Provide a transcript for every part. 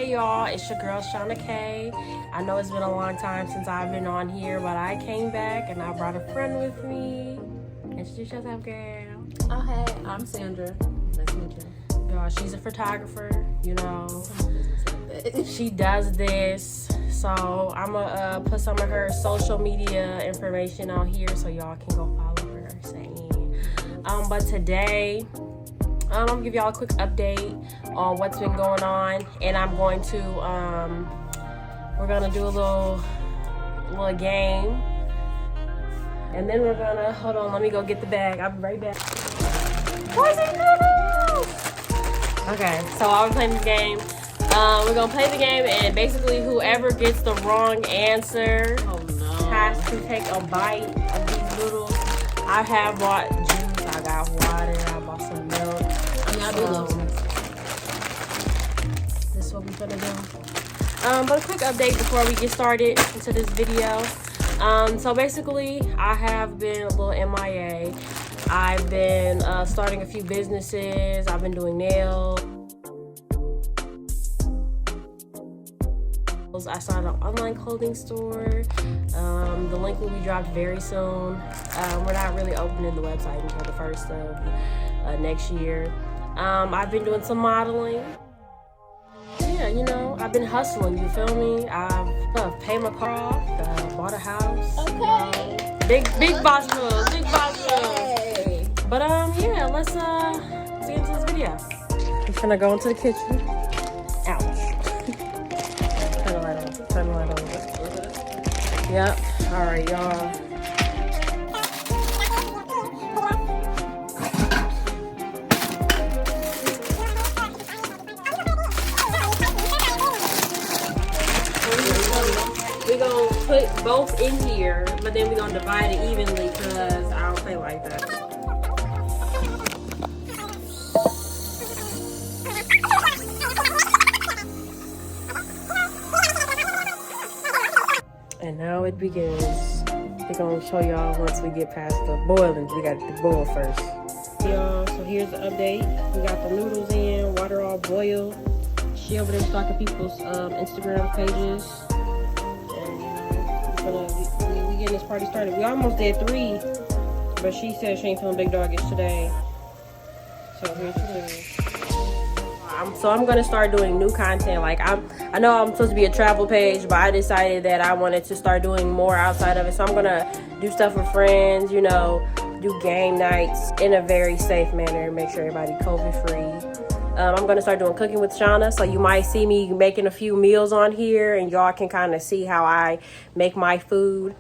Hey y'all, it's your girl Shauna K. I know it's been a long time since I've been on here, but I came back and I brought a friend with me. Introduce yourself, girl. Oh hey, I'm Sandra. Nice to meet you. Y'all, she's a photographer, you know. She does this. So I'm gonna put some of her social media information on here so y'all can go follow her. But today, I'm gonna give y'all a quick update on what's been going on, and I'm going to we're gonna do a little game, and then we're gonna hold on. Let me go get the bag. I'll be right back. Spicy noodles. Okay, so I'll be playing this game. We're gonna play the game, and basically whoever gets the wrong answer has to take a bite of these noodles. I have bought juice, I got water, I bought some milk. I'll do those. This is what we're gonna do. But a quick update before we get started into this video. So basically, I have been a little MIA. I've been starting a few businesses. I've been doing nails. I started an online clothing store. The link will be dropped very soon. We're not really opening the website until the 1st of next year. I've been doing some modeling. Yeah, you know, I've been hustling, you feel me? I've paid my car off, bought a house. Okay. Big boss moves, big boss moves. But yeah, let's get into this video. I'm gonna go into the kitchen. Ouch. Turn the light on. Yep. All right, y'all. We're gonna put both in here, but then we're gonna divide it evenly because I don't play like that. And now it begins. We're gonna show y'all once we get past the boiling. We got to boil first. Y'all, so here's the update. We got the noodles in, water all boiled. She over there stalking people's Instagram pages. And we getting this party started. We almost did 3, but she said she ain't feeling big doggish today. So here's what it is. So I'm gonna start doing new content. Like I know I'm supposed to be a travel page, but I decided that I wanted to start doing more outside of it. So I'm gonna do stuff with friends, you know, do game nights in a very safe manner, make sure everybody COVID free. I'm gonna start doing cooking with Shauna, so you might see me making a few meals on here, and y'all can kind of see how I make my food.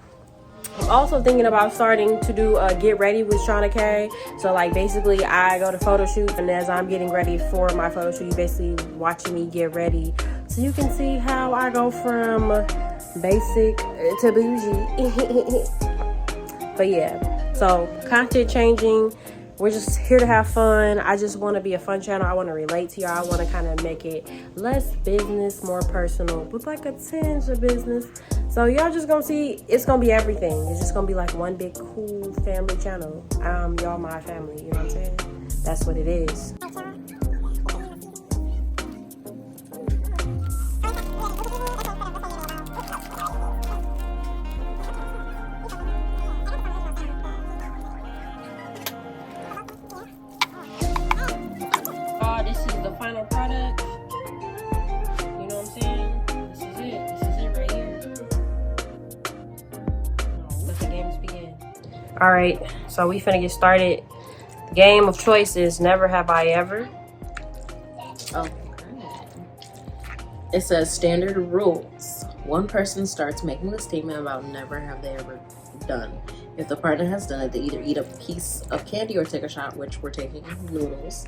I'm also thinking about starting to do a get ready with Shauna K. So like basically I go to photo shoots, and as I'm getting ready for my photo shoot, you basically watching me get ready. So you can see how I go from basic to bougie. But yeah, so content changing. We're just here to have fun. I just want to be a fun channel. I want to relate to y'all. I want to kind of make it less business, more personal, with like a tinge of business. So y'all just gonna see, it's gonna be everything. It's just gonna be like one big cool family channel. Y'all my family, you know what I'm saying? That's what it is. This is the final product. You know what I'm saying? This is it. This is it right here. Let the games begin. All right, so we finna get started. The game of choice is never have I ever. Okay. It says standard rules. One person starts making a statement about never have they ever done. If the partner has done it, they either eat a piece of candy or take a shot, which we're taking noodles.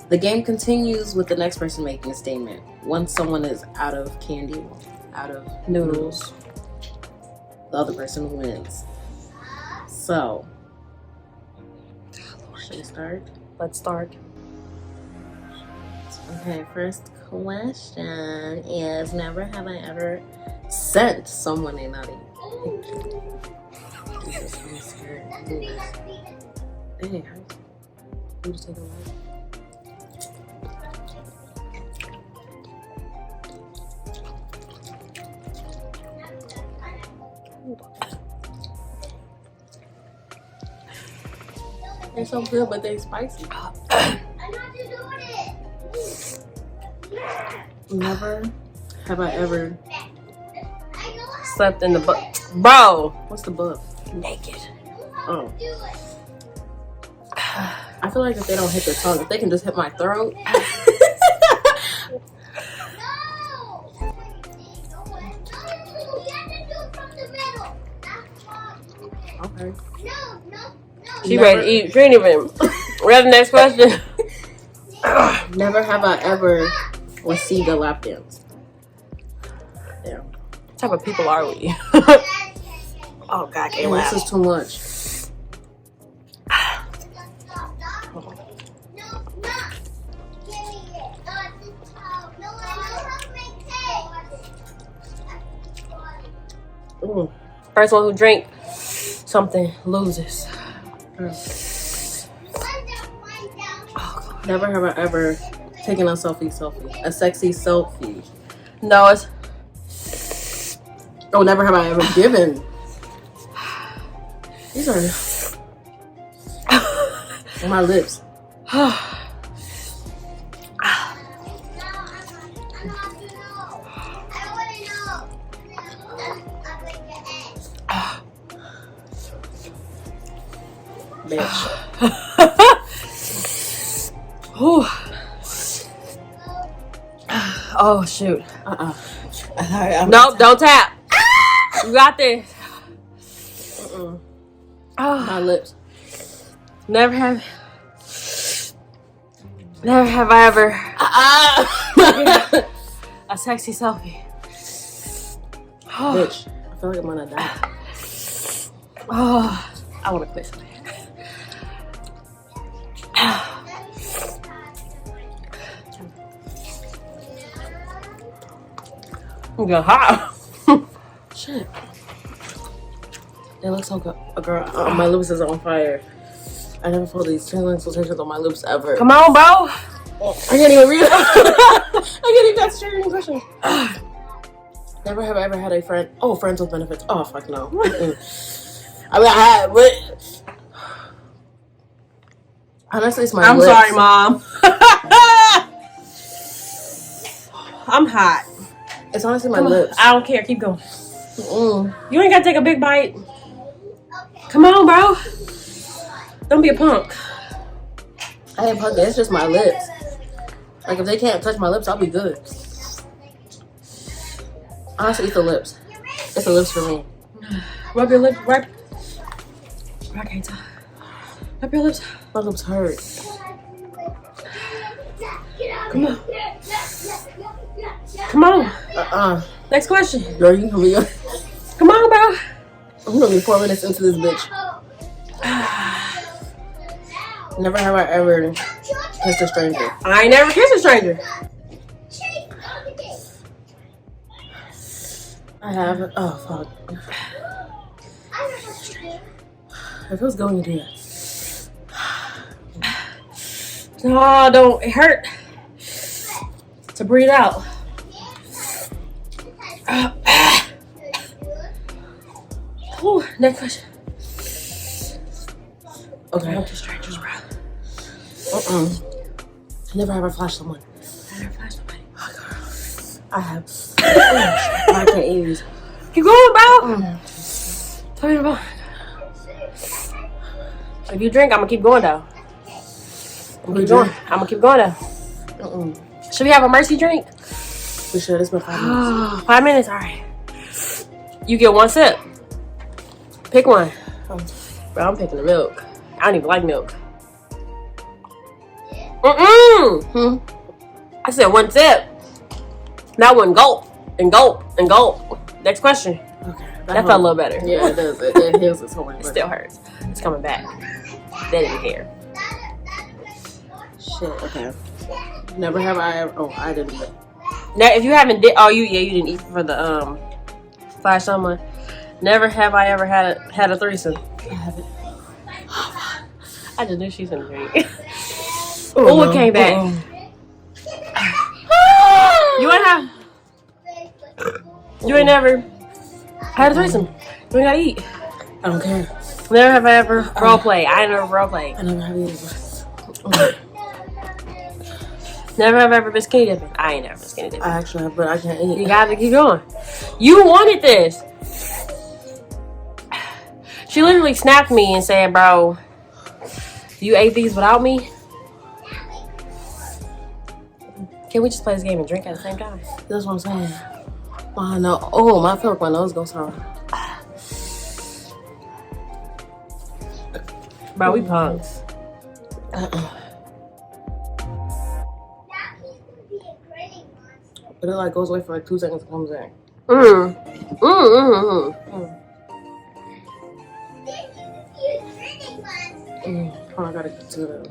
The game continues with the next person making a statement. Once someone is out of candy, out of noodles, the other person wins. So, should we start? Let's start. Okay, first question is, never have I ever sent someone a naughty picture. Jesus, I'm scared. Dang, I'm just taking a while. They're so good, but they're spicy. Never have I ever Slept in the book. Bro. What's the book? Naked. Oh. I feel like if they don't hit the tongue, if they can just hit my throat. Okay. She ready to eat. She ain't even read the next question. Never have I ever received a lap dance. Yeah. What type of people are we? Oh God, I can't And laugh. this is too much. First one who drink something loses. Never have I ever taken a selfie. A sexy selfie. No, it's Oh, never have I ever given. These are on my lips. Bitch. Whew. Oh shoot. Nope, don't tap. You got this. My lips. Never have I ever a sexy selfie. Bitch. I feel like I'm gonna die. Oh, I want to quit something. I'm getting hot. Shit. It looks so good. Girl, my lips is on fire. I never felt these tingling sensations on my lips ever. Come on, bro. I can't even read it. I can't even got straight question. Never have I ever had a friend. Oh, friends with benefits. Oh, fuck no. I mean, I had, but honestly, it's my I'm lips. sorry, Mom. I'm hot. It's honestly my Come on. lips. I don't care. Keep going. You ain't gotta take a big bite. Come on, bro. Don't be a punk. I ain't pumped. It's just my lips. Like, if they can't touch my lips, I'll be good. Honestly, it's the lips. It's the lips for me. Rub your lips. Rub. I can't talk. Rub your lips. My lips hurt. Come on. Come on. Next question. Girl, you can be. Come on, bro. I'm gonna be 4 minutes into this bitch. Never have I ever kissed a stranger. I ain't never kissed a stranger. I haven't. Oh, fuck. It feels going to do that. No, don't. It hurt to breathe out. Ooh, next question. Okay. I'm just strangers, bro. Never have I flashed someone. I never flashed nobody. I have. I can't eat. Keep going, bro. Tell me about. If you drink, I'm gonna keep going though. I'm gonna keep going though. Should we have a mercy drink? We should. It's been 5 minutes. 5 minutes, all right. You get one sip. Pick one. Bro, I'm picking the milk. I don't even like milk. I said one sip. Not one gulp and gulp and gulp. Next question. Okay. That felt a little better. Yeah, it does. It heals its whole. It still hurts. It's coming back. They didn't care. Shit. Okay. Never have I ever. Oh, I didn't. Now, if you haven't did, you didn't eat for the flash someone. Never have I ever had a threesome. I haven't. I just knew she was gonna drink. Oh, it came back. You ain't never had a threesome. We gotta eat. I don't care. Never have I ever role play. I never role play. I never have either. Never have I ever been skinny dipping. I ain't never been skinny dipping. I actually have, but I can't eat. You gotta keep going. You wanted this. She literally snapped me and said, bro, you ate these without me? Can we just play this game and drink at the same time? That's what I'm saying. Oh, no. Oh, I feel like my nose goes hard. Bro, we punks. But it like goes away for like 2 seconds and comes back. Oh, I gotta get to the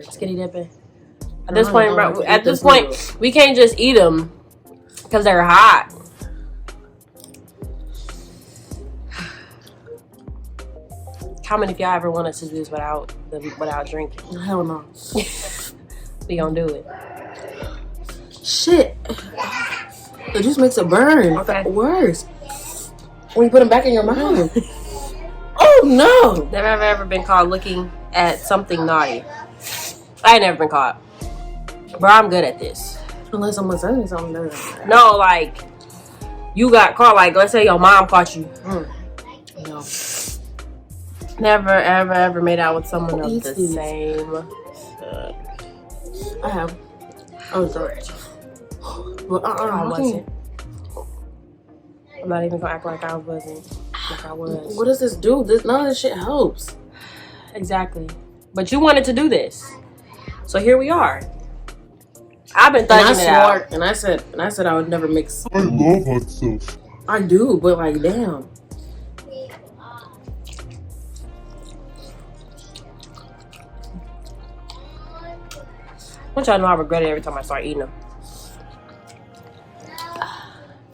skinny dipping. At this point, bro, we can't just eat them because they're hot. How many of y'all ever want us to do this without drinking? Hell no. We gonna do it. Shit. It just makes it burn. Okay. Worse. When you put them back in your mouth. Oh no. Never have I ever been caught looking at something naughty. I ain't never been caught. Bro, I'm good at this. Unless someone's saying something. No, like, you got caught. Like, let's say your mom caught you. No. Never, ever made out with someone of the same. I have. I was sorry. Well, I wasn't. I'm not even gonna act like I wasn't. Like I was. What does this do? None of this shit helps. Exactly. But you wanted to do this, so here we are. I've been thugging it out. And I said I would never mix. I love hot sauce. I do, but like, damn. Which I know I regret it every time I start eating them.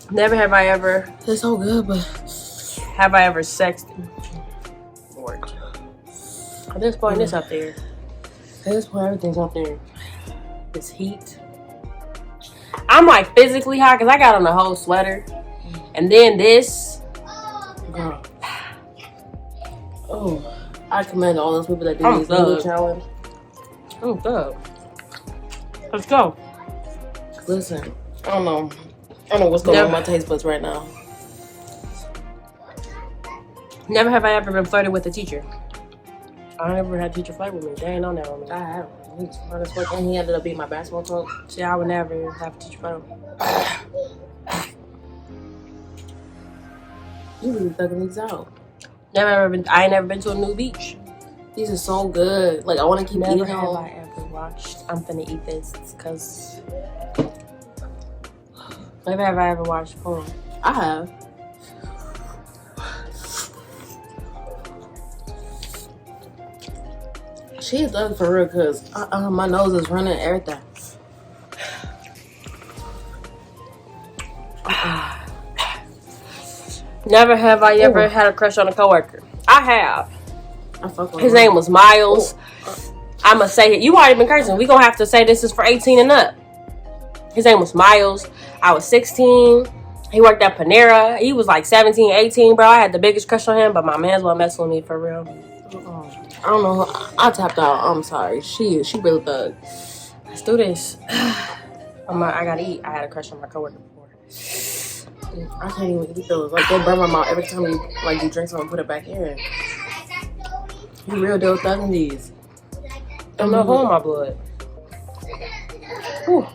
Never have I ever. They're so good, but have I ever sexted? Lord. At this point, it's up there. At this point, everything's up there. This heat. I'm like physically hot because I got on a whole sweater. And then this. Girl. Oh, I commend all those people that do this noodle challenge. I'm good. Let's go. Listen, I don't know what's going on with my taste buds right now. Never have I ever been flirted with a teacher. I never had a teacher flirt with me. They ain't on that on me. I have. He's hard as fuck, and he ended up being my basketball coach. See, I would never have a teacher flirt with me. You really thugging these out. I ain't never been to a new beach. These are so good. Like, I want to keep eating them. Never have I ever watched. I'm finna eat this because. Never have I ever watched porn. I have. She is thugging for real because my nose is running everything. Never have I ever had a crush on a coworker. I have. His His name was Miles. I'ma say it. You already been cursing. We gonna have to say this is for 18 and up. His name was Miles. I was 16. He worked at Panera. He was like 17, 18, bro. I had the biggest crush on him, but my man's wasn't messing with me for real. I don't know. I tapped out. I'm sorry. She really thug. Let's do this. I gotta eat. I had a crush on my coworker before. I can't even eat those. Like, they burn my mouth every time you drink something and put it back in. You real deal thugging these. I'm not holding my blood. Whew.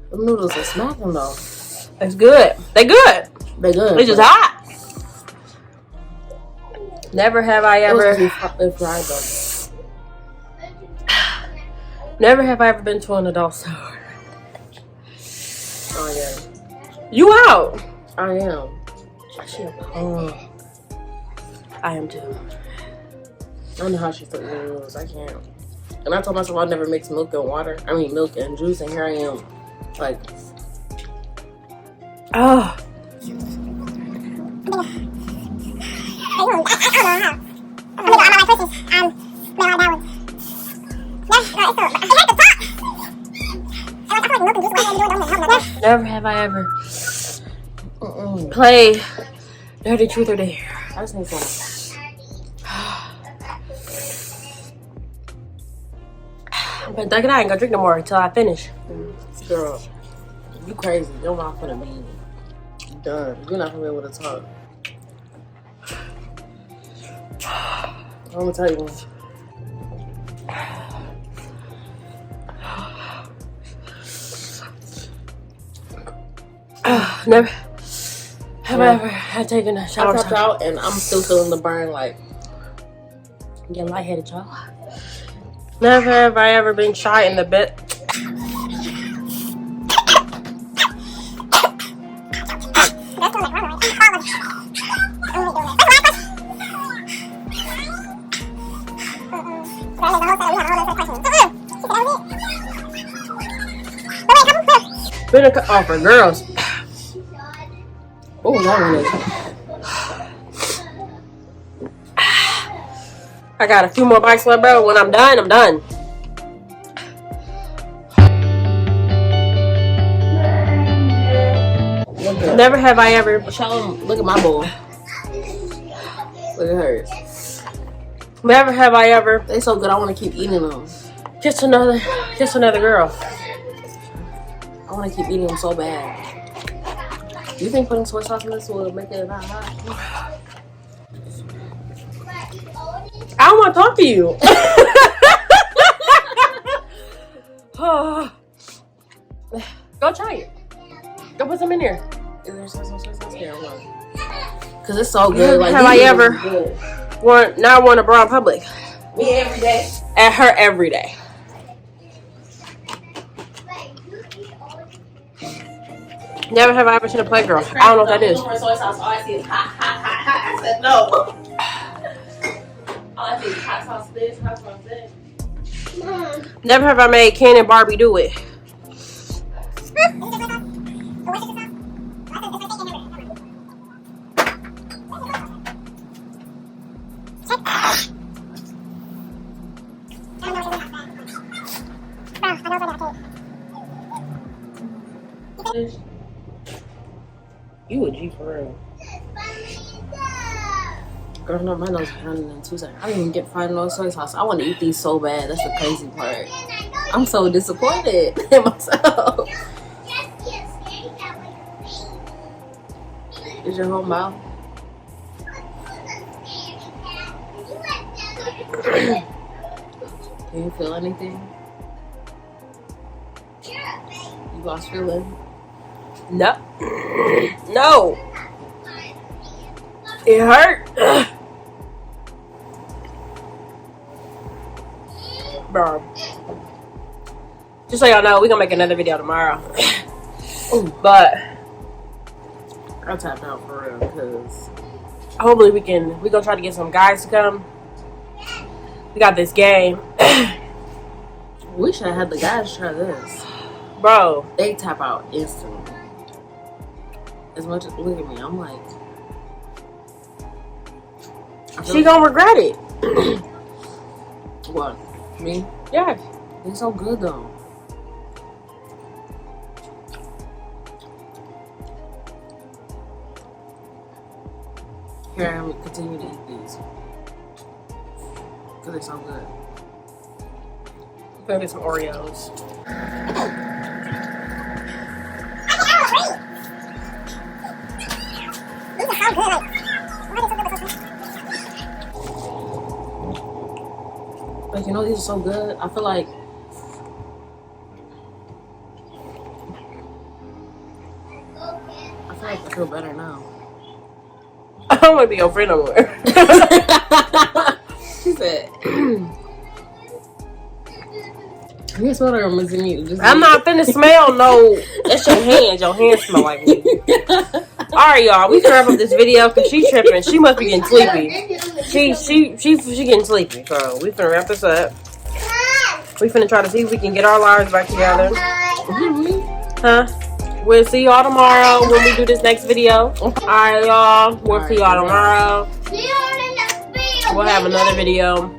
The noodles are smacking though. It's good. They good. They good. They just hot. Never have I ever. Fried though. Never have I ever been to an adult store. Oh yeah. You out? I am. I am too. I don't know how she took the noodles. I can't. And I told myself I'd never mix milk and water. I mean milk and juice, and here I am. Like, oh. Never have I ever play Dirty Truth or Dare. I just need some. But Doug and I ain't gonna drink no more until I finish. Girl, you crazy. You're not gonna be done. You're not gonna be able to talk. I'm gonna tell you. Never have I ever had taken a shower. I popped out and I'm still feeling the burn. Like, I'm getting lightheaded, y'all. Never have I ever been shy in the bed. Been a for girls. oh, long is. I got a few more bites left, bro. When I'm done, I'm done. Never have I ever. Show them. Look at my bowl. Look at hers. Never have I ever. They so good. I want to keep eating them. Just another girl. I want to keep eating them so bad. Do you think putting soy sauce in this will make it not hot? I don't want to talk to you. Go try it. Go put some in there. Is there soy sauce here? Because it's so good. Like, have I ever not worn a bra in public? Me every day. At her every day. Never have I ever seen a Playgirl. I don't know what that is. Soy sauce. All I see is hot, hot, hot, hot. I said no. All I see is hot sauce this, hot sauce that. Never have I made Ken and Barbie do it. You a G for real. Girl, no, my nose is running in 2 seconds. I didn't even get fried no soy sauce. I want to eat these so bad. That's the crazy part. I'm so disappointed in myself. Is your whole mouth? Do you feel anything? You lost feeling? No. No. It hurt. Bro. Just so y'all know, we're gonna make another video tomorrow. But I'm tapped out for real because hopefully we're gonna try to get some guys to come. We got this game. We should have had the guys try this. Bro. They tap out instantly. As much as, look at me, I'm like, She gonna regret it. What? Me? Yes. They're so good though. Here I am, continue to eat these. Because they're so good. I'm gonna get some Oreos. Like, you know, these are so good. I feel like I feel better now. I don't want to be your friend no more. She said, you smell like I'm missing you. I'm not finna smell no. That's your hands. Your hands smell like me. Alright, y'all. We can wrap up this video because she tripping. She must be getting sleepy. She getting sleepy. So we finna wrap this up. We finna try to see if we can get our lives back together. Huh? We'll see y'all tomorrow when we do this next video. Alright, y'all. We'll see y'all tomorrow. We'll have another video.